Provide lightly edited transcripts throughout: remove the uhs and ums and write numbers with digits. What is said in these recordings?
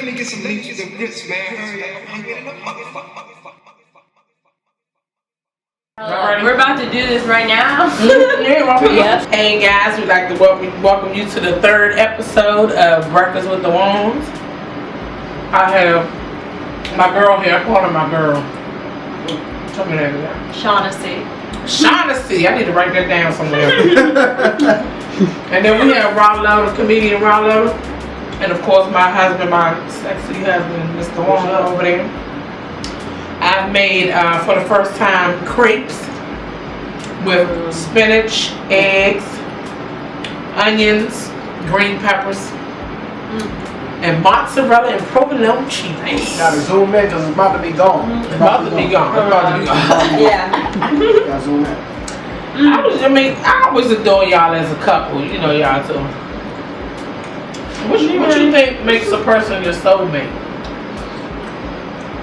me get some leeches and grits, man. We're about to do this right now. Yep. Hey guys, we'd like to welcome you to the third episode of Breakfast with the Wongs. I have my girl here. I call her my girl. Tell me that again. Shaughnessy. I need to write that down somewhere. And then we have Rollo, the comedian Rollo. And of course my husband, my sexy husband, Mr. Wong over there. I've made, for the first time, crepes with spinach, eggs, onions, green peppers, and mozzarella and provolone cheese. Gotta zoom in because it's about to be gone. It's about to be gone. Yeah. Gotta zoom in. I always adore y'all as a couple. You know y'all too. What you think makes a person your soulmate?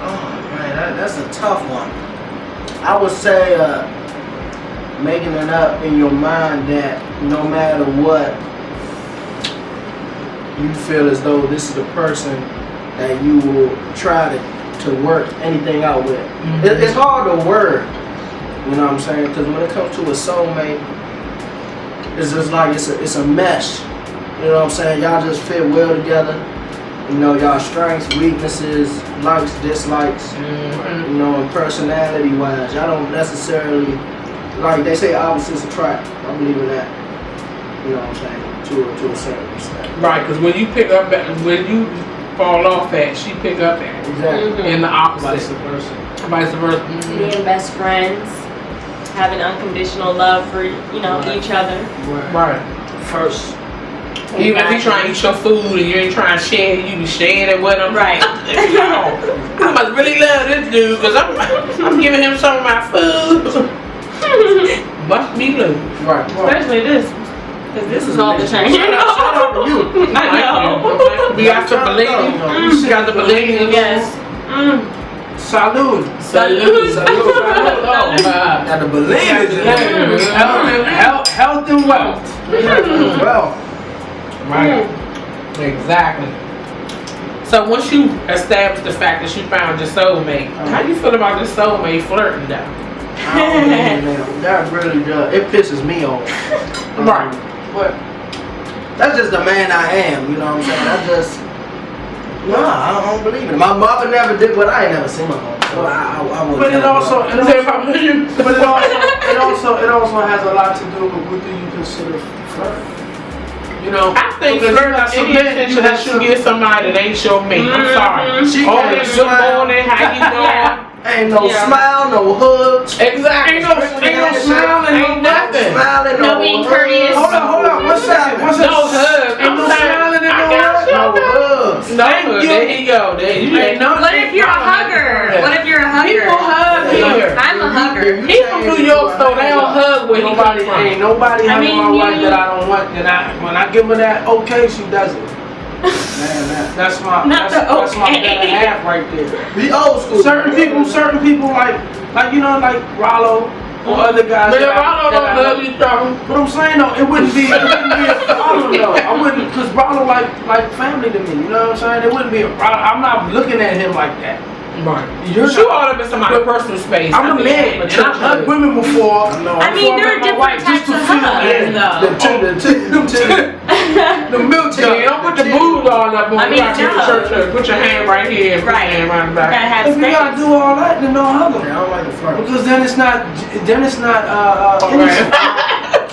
Oh man, that's a tough one. I would say making it up in your mind that no matter what, you feel as though this is the person that you will try to work anything out with. It's hard to word, you know what I'm saying? Because when it comes to a soulmate, it's just like it's a mesh. You know what I'm saying? Y'all just fit well together. You know, y'all strengths, weaknesses, likes, dislikes, you know, and personality-wise. Y'all don't necessarily, like they say, opposites attract. I believe in that. You know what I'm saying? To a certain extent. Right, because when you pick up at, when you fall off at, she pick up at. Exactly. And the opposite. Vice versa. Being best friends, having unconditional love for each other. Right. First. Even if he trying to eat your food and you ain't trying to share, you be sharing it with him. Right. I must really love this dude because I'm giving him some of my food. Must be blue. Right. Especially this. Because this is all the time. Shout out to you. I know. We got some Bellini. We got the Bellini. Yes. Salud. Got the Bellini. Health and wealth. Well. Right. Exactly. So once you establish the fact that you found your soulmate, how do you feel about the soulmate flirting though? That really does. It pisses me off. Right. But that's just the man I am. You know what I'm saying? I don't believe it. My mother never did, but I ain't never seen my mom. So I would. But it also has a lot to do with what do you consider flirt. You know, I think flirting any attention that you give somebody that ain't your mate. I'm sorry. She All this good morning, how you doing? Ain't no smile, no hugs. Exactly. Ain't no smile and no nothing. No being courteous. Hold on. What's that? No hugs. Ain't no smiling and no hugs. No hugs. No hugs. There you go. What if you're a hugger? What if you're a hugger? People hug here. I'm a hugger. He's from New York, so they don't hug with Nobody having my wife that I don't want. When I give her that okay, she does it. Man, that's my better half right there. Be old school. Certain people like Rollo or other guys. But Rollo don't love you, though. But I'm saying though, it wouldn't be a problem though. I wouldn't, because Rollo like family to me. You know what I'm saying? It wouldn't be a problem. I'm not looking at him like that. Right. You all up in somebody's personal space. I'm a man, and I've hugged women before. I mean, there are different types of hugs, though. The milk tea. Don't put the booze all up on the church. Put your hand right here and put your hand right back. If you gotta do all that, then don't hug them. I don't like the flirt. Because then it's not innocent. I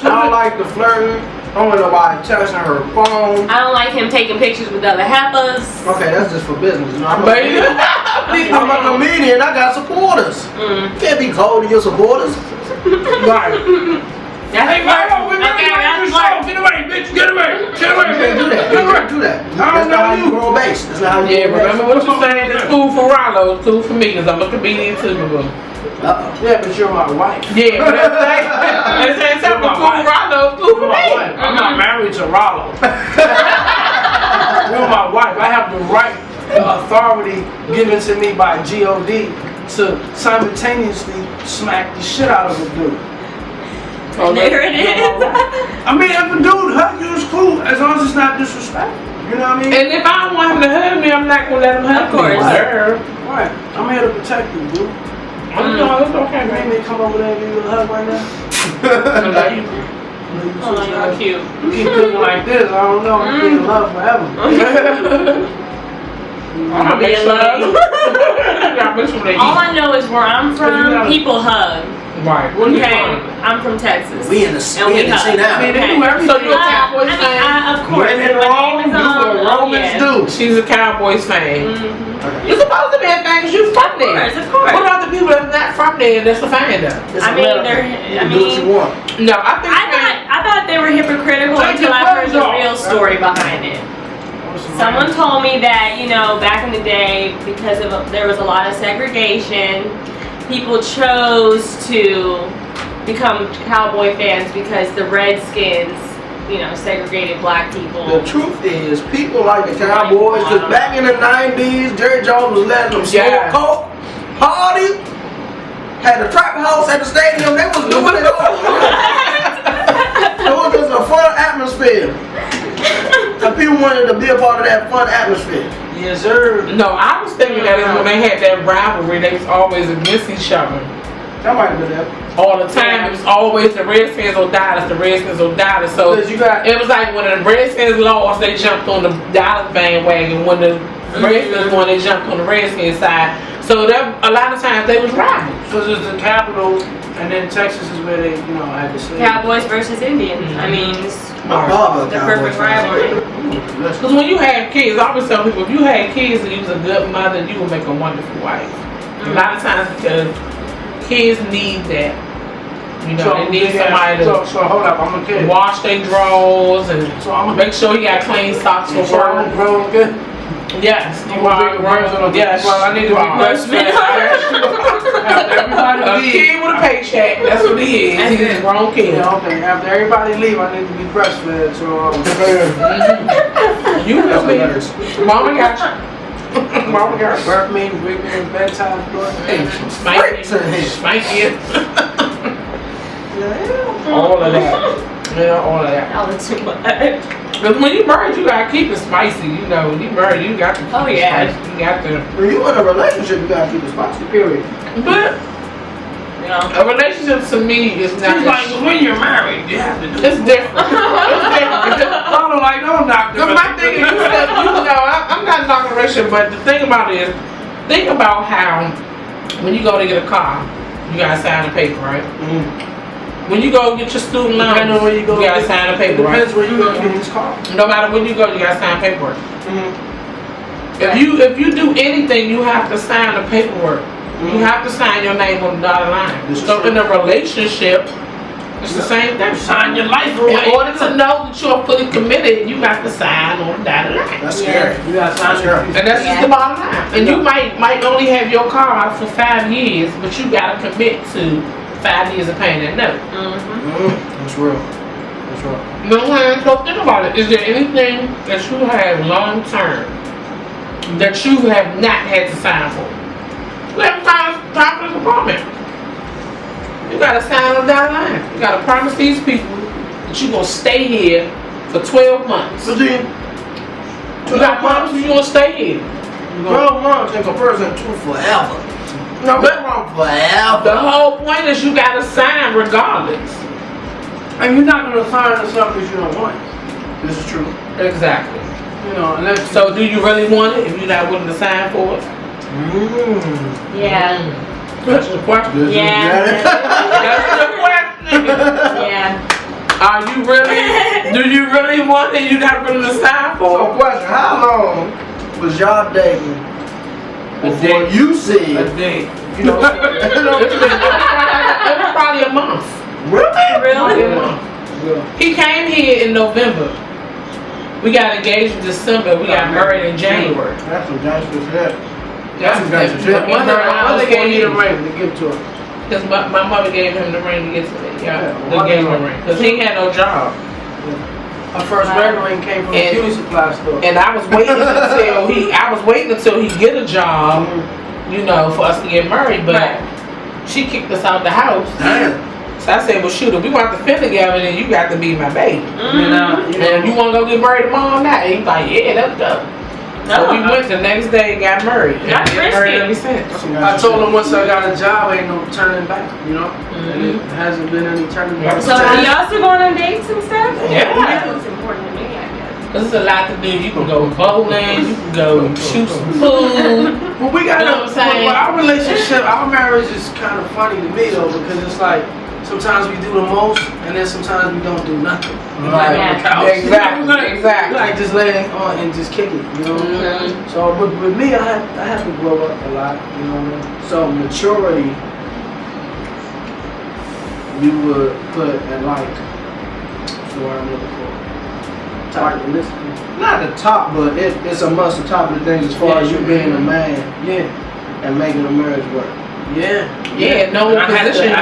don't like the flirting. I don't want nobody touching her phone. I don't like him taking pictures with other heifers. Okay, that's just for business. You know, I'm a comedian. I got supporters. You can't be cold to your supporters. Right. That's right. Get away, bitch. Get away. You can't do that. You can't do that. That's not how you grow a base. That's not how you grow a base. Remember what you saying? It's cool for Rollo. It's cool for me because I'm a comedian too. Yeah, but you're my wife. Yeah, but that's saying something cool for Rollo. Cool for me. I'm not married to Rollo. You're my wife. I have the right, the authority given to me by God to simultaneously smack the shit out of a dude. There it is. I mean, if a dude hug you, it's cool as long as it's not disrespectful. You know what I mean? And if I don't want him to hug me, I'm not gonna let him hug Of course. me. Sir. Right. I'm here to protect you, dude. No, it's okay, You man. may come over there and give you a hug right now. Oh, you're cute. You keep cooking like this, I don't know. I'm being in love forever. I'm gonna be in love. All I know is where I'm from, people hug. Right. Where you Okay, from? I'm from Texas. We in the And we hug. scene now. I mean, they do everything. So you're a Cowboys fan? Of course. When in My Rome, name is do what Romans do. She's a Cowboys fan. Mm-hmm. You're supposed to be a fan because you're from there. Of course. What about the people that's not from there that's a fan though? It's I mean, America. they're- I You do what you mean- want. No, I think I thought they were hypocritical Take until your I heard clothes the off. real story behind it. Someone told me that, you know, back in the day, because there was a lot of segregation, people chose to become Cowboy fans because the Redskins, you know, segregated black people. The truth is, people like the Cowboys, because back in the 90s, Jerry Jones was letting them smoke coke, party, had a trap house at the stadium, they was doing it all. It was just a fun atmosphere. And people wanted to be a part of that fun atmosphere. Yes, sir. No, I was thinking that is when they had that rivalry, they was always against each other. That might be that. All the time, it was always the Redskins or Dallas, the Redskins or Dallas. So Because you got it was like when the Redskins lost, they jumped on the Dallas bandwagon. When the Redskins won, they jumped on the Redskins side. So that a lot of times they was rivals. because it's the capital, and then Texas is where they, you know, had the slaves. Cowboys versus Indians. I mean, it's My father, the perfect rivalry. Because when you have kids, I always tell people, if you had kids and you was a good mother, you would make a wonderful wife. A lot of times because kids need that. You know, they need somebody to So hold up, I'm a kid. wash their drawers and So I'm a make sure you got clean socks for work. grown good. Yes, you I'm a are. big words on a Yes, well, I need to be breastfed. After everybody A leave. kid with a paycheck, that's what he is. He's a grown kid. Yeah, okay. After everybody leave, I need to be breastfed. So You will be. Mama got you. Mama got you. birth meeting, big meeting, bedtime story. Spank you. Spank you. All of that. Yeah, all of that. All the too much. Because when you married, you gotta keep it spicy. You know, when you married, you got to keep Oh, it yeah. spicy. You got to. When you in a relationship, you gotta keep it spicy, period. But You know. a relationship to me is not. It's like when you're married, you have to do It's different. It's different. I don't like no doctor. Because my thing is, you know, I'm not knocking a relationship, but the thing about it is, think about how when you go to get a car, you gotta sign a paper, right? When you go get your student loan, Depending on where you go, you gotta sign a paper, right? Depends where you go to get this car. No matter when you go, you gotta sign paperwork. If you do anything, you have to sign the paperwork. You have to sign your name on the dotted line. This is So true. in a relationship, it's the same thing. Sign your life away. In order to know that you're fully committed, you have to sign on the dotted line. That's scary. You gotta sign Sure. your And that's just the bottom line. And you might only have your car out for 5 years, but you gotta commit to 5 years of paying that note. That's real. That's real. No one, so think about it. Is there anything that you have long term that you have not had to sign for? We have to sign for this apartment. You gotta sign on that line. You gotta promise these people that you're gonna stay here for 12 months. But then, You gotta promise you're gonna stay here. 12 months in comparison to forever. No, What's but wrong the forever? whole point is you gotta sign regardless. And you're not gonna sign the stuff that you don't want. This is true. Exactly. You know, unless So do you really want it if you're not willing to sign for it? Yeah. That's the question. Yeah. That's the question. Yeah. Are you really, do you really want it? You're not willing to sign So, for question: how long was y'all dating before day. you said? a day? you know, It was probably a month. Really? Probably a Really? month. He came here in November. We got engaged in December. We got married in January. That's some gangster shit. That's some gangster shit. My mother gave you the ring. ring to give to her. Because my mother gave him the ring to get to me. Yeah, Yeah, they gave him the ring. Because he had no job. Her first red ring came from a And- beauty supply store. And I was waiting until he get a job, you know, for us to get married. But Right. she kicked us out the house. Damn. So I said, well, shoot, if we want to fit together, then you got to be my baby. And you want to go get married tomorrow night? He's like, yeah, let's go. So we went the next day and got married. And got married ever since. I told him once I got a job, ain't no turning back, you know? And it hasn't been any turning back. So are y'all still going on dates and stuff? Yeah. It's important to me, I guess. There's a lot to do. You can go bowling, you can go shoot some food. Well, we got You know what I'm saying? our relationship, our marriage is kind of funny to me though, because it's like sometimes we do the most, and then sometimes we don't do nothing. Right. Like on the couch. Exactly. Exactly. Like just laying on and just kicking, you know. So, but with me, I have to grow up a lot, you know what I mean. So maturity, you would put at like, what I'm looking for. Top of the list. Not the top, but it's a must to top of the things as far as you being a man. Yeah. And making a marriage work. Yeah. Yeah, no position. I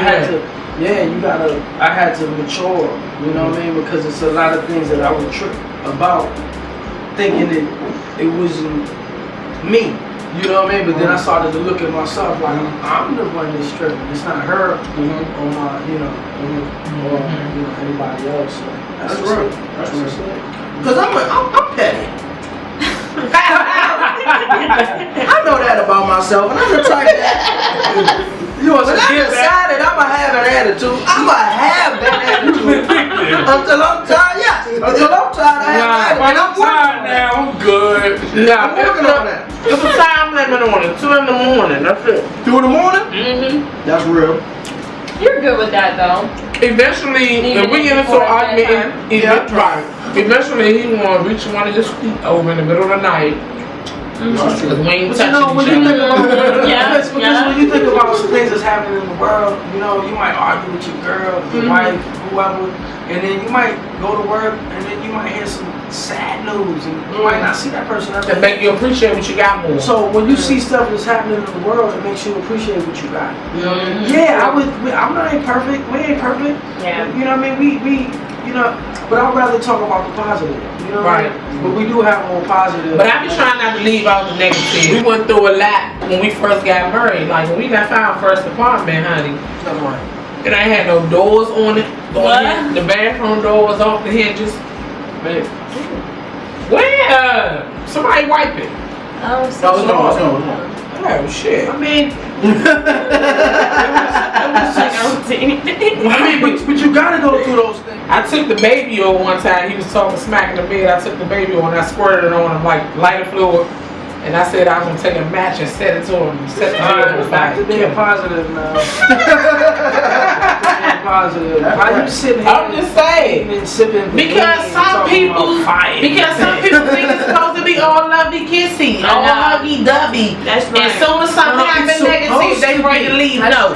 had to mature, you know what I mean? Because it's a lot of things that I would trip about, thinking that it wasn't me, you know what I mean? But then I started to look at myself like, I'm the one that's tripping. It's not her or my, you know, or anybody else. So that's real. That's real. Cause I'm petty. I know that about myself, and I'm the type that. When I decided I'ma have an attitude, I'ma have that attitude until I'm tired. Yes, until I'm tired. I have an attitude. I'm tired now. I'm good. I'm working on that. It's a time limit on it. 2 in the morning. That's it. 2 in the morning? That's real. You're good with that though. Eventually, if we get into an argument, eventually he want to reach one of his feet over in the middle of the night. Because we ain't touching when each you other. think about because when you think about some things that's happening in the world, you know, you might argue with your girl, your wife, whoever, and then you might go to work, and then you might hear some sad news, and you might not see that person ever. That make you appreciate what you got more. So when you see stuff that's happening in the world, it makes you appreciate what you got. Yeah, I'm not perfect. We ain't perfect. Yeah. You know what I mean? We you know, but I'd rather talk about the positive. You know what I mean? But we do have more positive. But I be trying not to leave out the negative. We went through a lot when we first got married. Like when we got our first apartment, honey. And I had no doors on it. What? The bathroom door was off the hinges. Man. Where? Somebody wipe it. Oh, Oh shit. I mean, but you gotta go through those things. I took the baby on one time. He was talking smack in the bed. I took the baby on and I squirted it on him like lighter fluid. And I said I was gonna take a match and set it to him. Set it to him. Back to being positive now. Positive. Why you sitting here? I'm just saying. Because some people think it's supposed to be all lovey kissy, all huggy dovey. That's right. As soon as something happens negative, they ready to leave. No.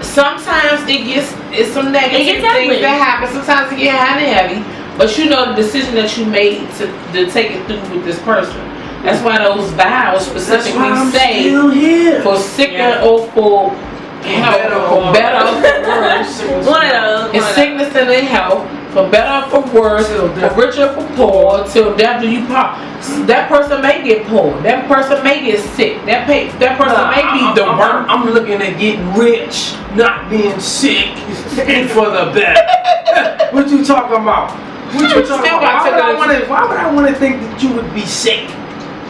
Sometimes it's some negative things that happen. Sometimes it get hot and heavy. But you know the decision that you made to take it through with this person. That's why those vows specifically say for sickness or for health, better or for worse. One of those. In sickness and in health, for better or for worse, for richer or for poor, till death do you part. That person may get poor. That person may get sick. That person may be the worst. I'm looking at getting rich, not being sick, and for the better. What you talking about? What you talking about? Why would I want to think that you would be sick?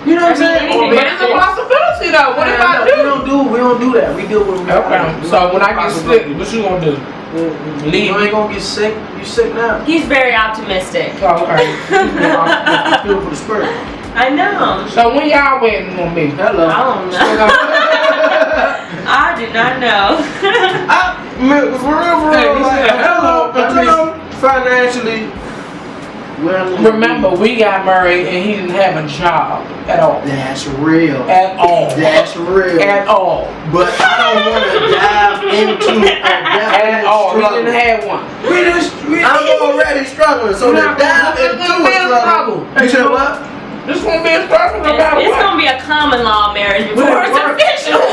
You know what I'm saying? But it's a possibility though. What if I do? We don't do that. We deal with reality. Okay. So when I get sick, what you gonna do? Leave You ain't gonna get sick. You sick now. He's very optimistic. Oh, okay. Feel for the spirit. I know. So when y'all waiting on me? Hello. I don't know. I did not know. For real, like, hello. Financially. Remember, we got married and he didn't have a job at all. That's real. At all. That's real. At all. But I don't want to dive into a At all. He didn't have one. I'm already struggling, so to dive into a struggle. You said what? This won't be a struggle no matter It's what. gonna be a common law marriage before it's official.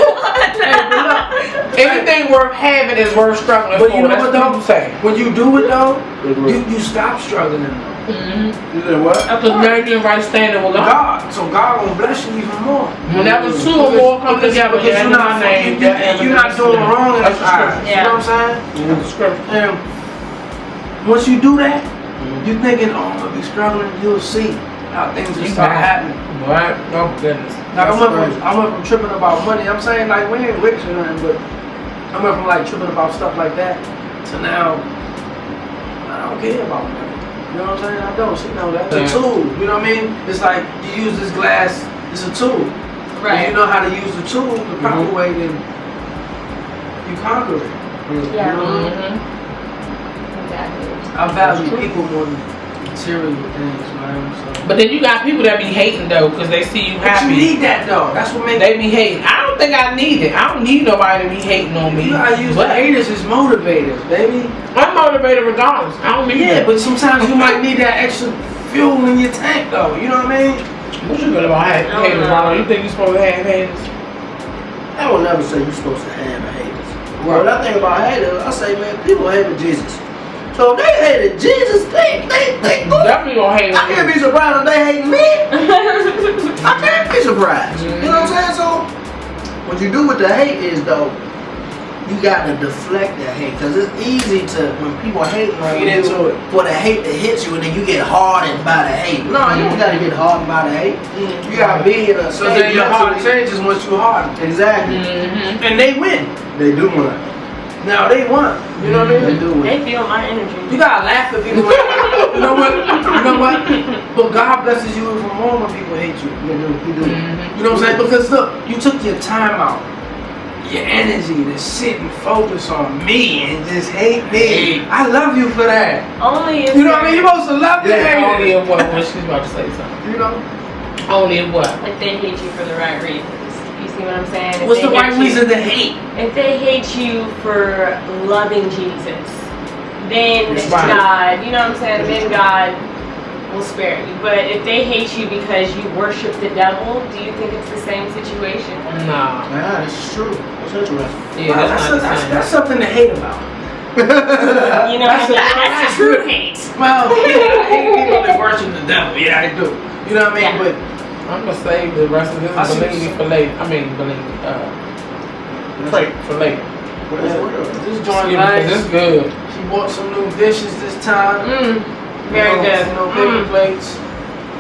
Anything worth having is worth struggling for. But you know what though? Say. When you do it though, you stop struggling though. You said what? Because now you're in right standing with God. God. So God will bless you even more. Whenever two or more come together, because you're not you're not doing wrong in His eyes. You know what I'm saying? That's the scripture. And once you do that, you're thinking, oh, I'm gonna be struggling. You'll see how things will start happening. Right? Oh goodness. Like I went from tripping about money. I'm saying like we ain't rich or nothing, but I went from like tripping about stuff like that to now I don't care about money. You know what I'm saying? I don't. She know that. It's a tool. You know what I mean? It's like you use this glass. It's a tool. Right. If you know how to use the tool the proper way, then you conquer it. Yeah. You know? Exactly. I value people more than material things, man. So. But then you got people that be hating though, because they see you But happy. you need that though. That's what makes. They be hating. I don't think I need it. I don't need nobody to be hating on me. You gotta use the haters as motivators, baby. I'm motivated regardless. I don't need that. But sometimes you might need that extra fuel in your tank though. You know what I mean? What you feel about haters, Ronald? You think you're supposed to have haters? I will never say you're supposed to have haters. Well, when I think about haters, I say, man, people hated Jesus. So if they hated Jesus, they Definitely gonna hate I can't me. be surprised if they hate me. I can't be surprised. You know what I'm saying? So what you do with the hate is though, you gotta deflect the hate, because it's easy to when people hate on Feed into it. for the hate to hit you, and then you get hardened by the hate. No, you don't gotta get hardened by the hate. You gotta be in a So then your heart changes once you harden. Exactly. And they win. They do win. Now they won. You know what I They mean? do win. They feel my energy. You gotta laugh at people. You know what? You know what? But God blesses you even more when people hate you. They do. He do. You know what I'm saying? Because look, you took your time out, your energy to sit and focus on me and just hate me. I love you for that. Only if You know what I mean? You're supposed to love me. Only if what? When she's about to say something. You know? Only if what? if they hate you for the right reasons. You see what I'm saying? If What's they the right hate you- reason to hate? If they hate you for loving Jesus, then That's right. God, you know what I'm saying? Then God will spare you. But if they hate you because you worship the devil, do you think it's the same situation? Nah. Yeah, this is true. That's interesting. Yeah, that's not the same. That's something to hate about. You know, that's true hate. Well, yeah, I hate people that worship the devil. Yeah, I do. You know what I mean? Yeah. But I'm gonna save the rest of this I see believe for later. I mean, believe pray for later. this joint Because nice. it's good. She bought some new dishes this time. Very good. No paper plates.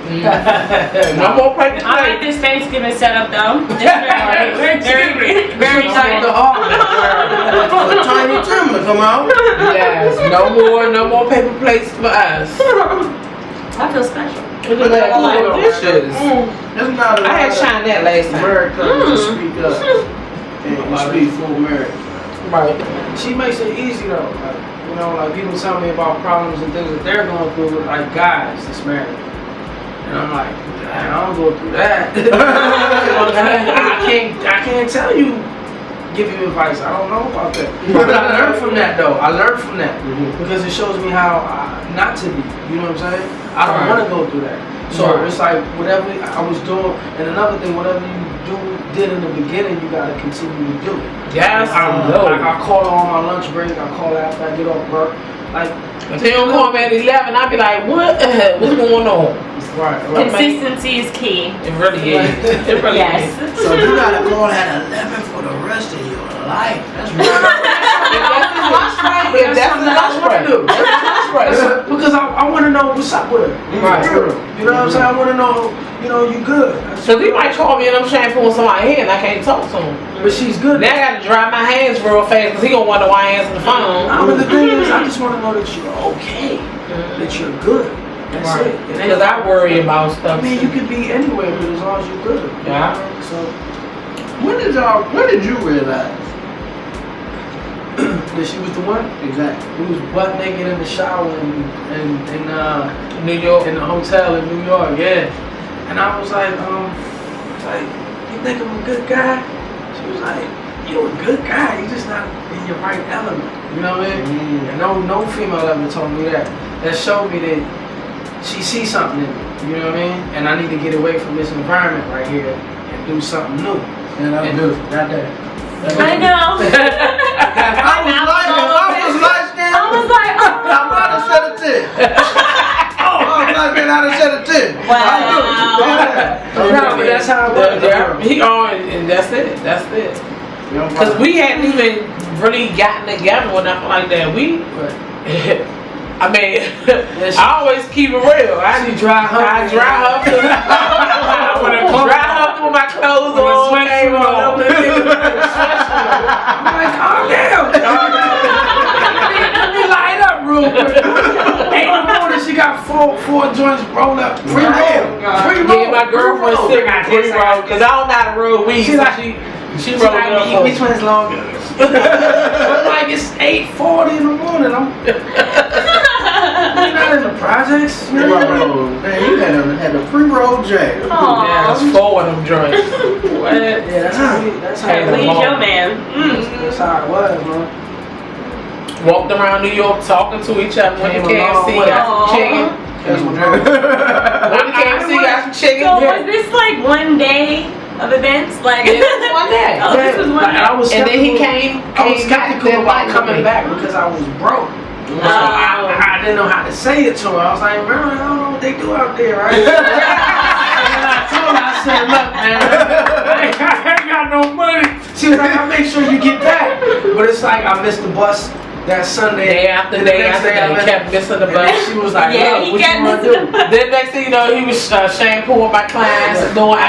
No more paper I like plates. this Thanksgiving setup though. It's very Like the nice. hall. Tiny Tim to come out. Yes. No more paper plates for us. I feel special. Look at that little dishes. That's not a I had China that last time. America to speak up. And you speak full American. Right. She makes it easy though. Like, you know, like people tell me about problems and things that they're going through with like guys that's married. And I'm like, I don't go through that. I can't tell you, give you advice. I don't know about that. But I learned from that though. I learned from that because it shows me how not to be. You know what I'm saying? I don't want to go through that. So it's like whatever I was doing, and another thing, whatever you did in the beginning, you gotta continue to do. Yes. Like I call her on my lunch break. I call her after I get off work. Like Until you don't call me at 11, I'll be like, what? What's going on? right. Consistency is key. It really is. It really Yes. is. So you gotta call at 11 for the rest of your life. That's right. If that's the lunch break. Because I want to know what's up with her. Right. You know what I'm saying? I want to know, you know, you good. So he might call me and I'm shampooing somebody's hair and I can't talk to him. But she's good. Now I gotta dry my hands real fast because he gonna wonder why I answer the phone. But the thing is, I just want to know that you're okay, that you're good. That's Right. it. Because I worry about I stuff. mean, you could be anywhere, but as long as you're good. Yeah. So When did you realize? that she was the one Exactly. who was butt naked in the shower in New York. the hotel in New York, yeah. And I was like, you think I'm a good guy? She was like, you a good guy, you just not in your right element. You know what I mean? And no female ever told me that. That showed me that she sees something in me. You know what I mean? And I need to get away from this environment right here and do something new. And I do. Not that. I know. I was like, I was like, oh. I'm about to set a tip. Oh, man, I'd have said it too. Wow. No, but that's how it was. Yeah, he on, and that's it. That's it. Cause we hadn't even really gotten together or nothing like that. I mean, I always keep it real. I dry her up through my clothes on. I'm like, calm down. Let me light up real quick. 8 in the morning, she got four joints rolled up. Pre-roll. Yeah, my girlfriend still got pre-roll because I don't know how to roll weed. She rolled up. Which one's longer? I'm like, it's 8:40 in the morning. I'm not in the projects. Man, you had a pre-roll jail. Yeah, that's 4 of them joints. What? Yeah, that's how it Lead your man. That's how it was, man. Walked around New York talking to each other. Went to KFC, got some chicken. Went to KFC, got some chicken. So was this like one day of events? Like it was one day. Oh, this was one day. And then he came skeptical about coming back because I was broke. So I didn't know how to say it to her. I was like, man, I don't know what they do out there, right? And I told her, I said, look, man, I ain't got no money. She was like, I'll make sure you get back. But it's like I missed the bus that Sunday. Day after day, he kept missing the bus. She was like, yeah, look, he what kept you want to do? Then next thing you know, he was shampooing my clients and doing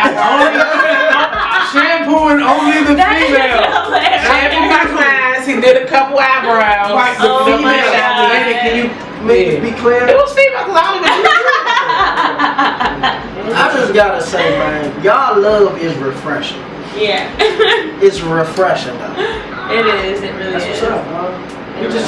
Shampooing only the female. shampooing my clients. He did a couple eyebrows. Right, the Oh my female. God. Lady, can you make it be clear? It was female because I don't even I just gotta say, man, y'all love is refreshing. Yeah. It's refreshing, though. It is. It really That's is. what's up, man. We just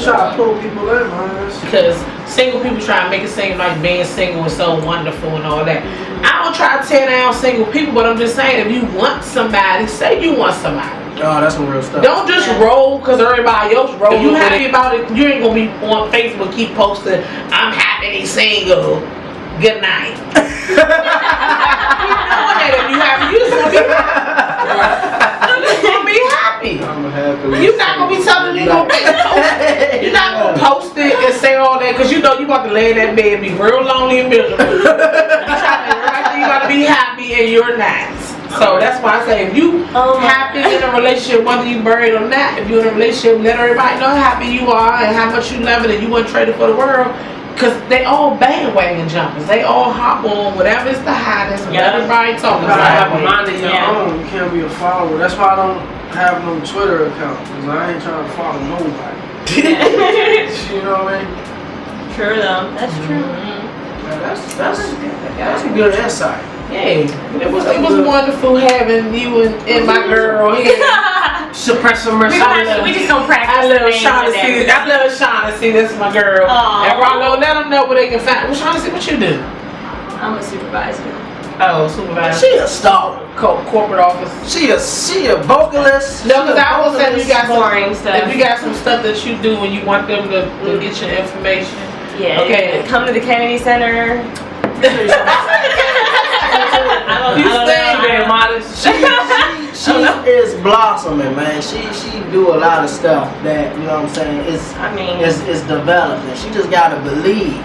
try to pull people in, man. Because single people try to make it seem like being single is so wonderful and all that. I don't try to tear down single people, but I'm just saying if you want somebody, say you want somebody. Oh, that's some real stuff. Don't just roll because everybody else roll. If you happy about it, you ain't gonna be on Facebook keep posting, I'm happy single. Good night. You know that if you happy, you just gonna be happy. I'm happy. You're not gonna be telling me you're not gonna post it and say all that because you know you about to lay in that bed and be real lonely and miserable. You gotta be happy and you're not. So that's why I say if you happy in a relationship, whether you married or not, if you're in a relationship, let everybody know how happy you are and how much you love it and you wouldn't trade it for the world. Cause they all bandwagon jumpers. They all hop on whatever's the hottest. Yeah. Everybody talking You gotta have a about mind of your own. You can't be a follower. That's why I don't have no Twitter account. Because I ain't trying to follow nobody. You know what I mean? True though. That's true. That's a good insight. Yeah, it was wonderful having you and my girl here. Suppress some We just gonna practice. I love Shaughnessy. That's my girl. Aww. And Rollo, let them know where they can find. Well, Shaughnessy, what you do? I'm a supervisor. Oh, supervisor. She a star. Corporate office. She a vocalist. No, because I will say you got boring stuff. If you got some stuff that you do and you want them to get your information. Yeah. Okay. Come to the Kennedy Center. She is blossoming, man. She do a lot of stuff that, you know what I'm saying, it's developing. She just gotta believe.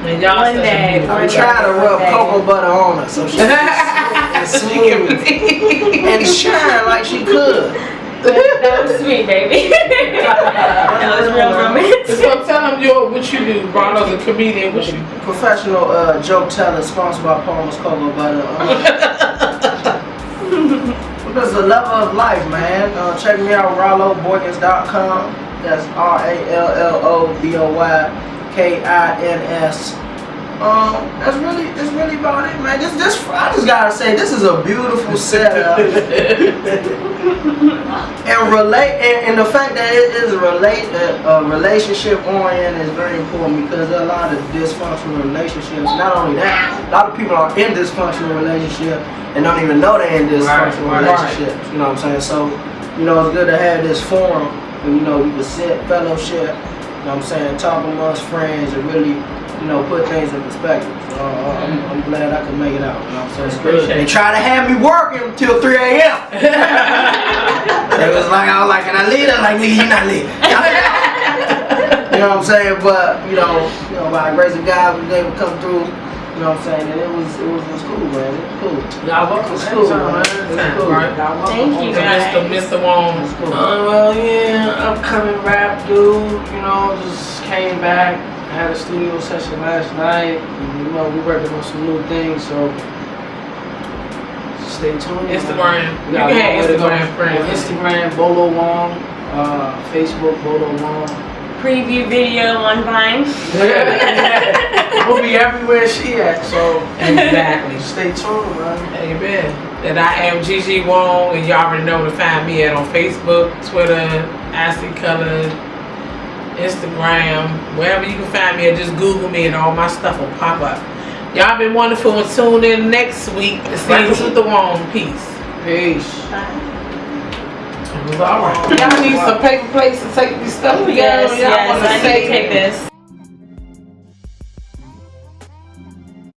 And y'all One day. I'm trying to rub cocoa butter on her so she can smooth and shine like she could. That was sweet, baby. That was real romantic. So tell them what you do. Ronald's a comedian. What you do? Professional joke teller, sponsored by Palmer's Cocoa Butter. Because the love of life, man. Check me out, RolloBoykins.com. That's RALLOBOYKINS. That's really about it, man. This I just gotta say, this is a beautiful setup. and the fact that it is relationship oriented is very important because there are a lot of dysfunctional relationships. Not only that, a lot of people are in dysfunctional relationship and don't even know they're in dysfunctional relationships. You know what I'm saying? So, you know, it's good to have this forum where, you know, you can sit, fellowship, you know what I'm saying, talk amongst friends and really, you know, put things in perspective. I'm glad I could make it out. You know what I'm saying? It's good. They try to have me working until 3 a.m. It was like, I was like, can I leave? I'm like, nigga, you not leaving. You know what I'm saying? But you know, by the grace of God, we was able to come through. You know what I'm saying? And it was cool, man. It was cool. Y'all welcome. It's cool, man. It's cool. Right. Y'all welcome. Thank you, guys. Mr. Wong. It's cool. Well, yeah, upcoming rap dude. You know, just came back. Had a studio session last night. And, you know, we working on some new things, so stay tuned. Instagram. We You got can have a long way to Instagram go. friends. On Instagram, Bolo Wong. Facebook, Bolo Wong. Preview video on Vine. We'll be everywhere she at, so Exactly. stay tuned, man. Amen. And I am Gigi Wong, and y'all already know where to find me at on Facebook, Twitter, Ashley Color, Instagram, wherever you can find me, or just Google me and all my stuff will pop up. Y'all been wonderful, and tune in next week to Breakfast with the Wong. Peace. Peace. It was all right. Y'all need some paper plates to take this stuff together. Yes, Y'all want I to need to say take this.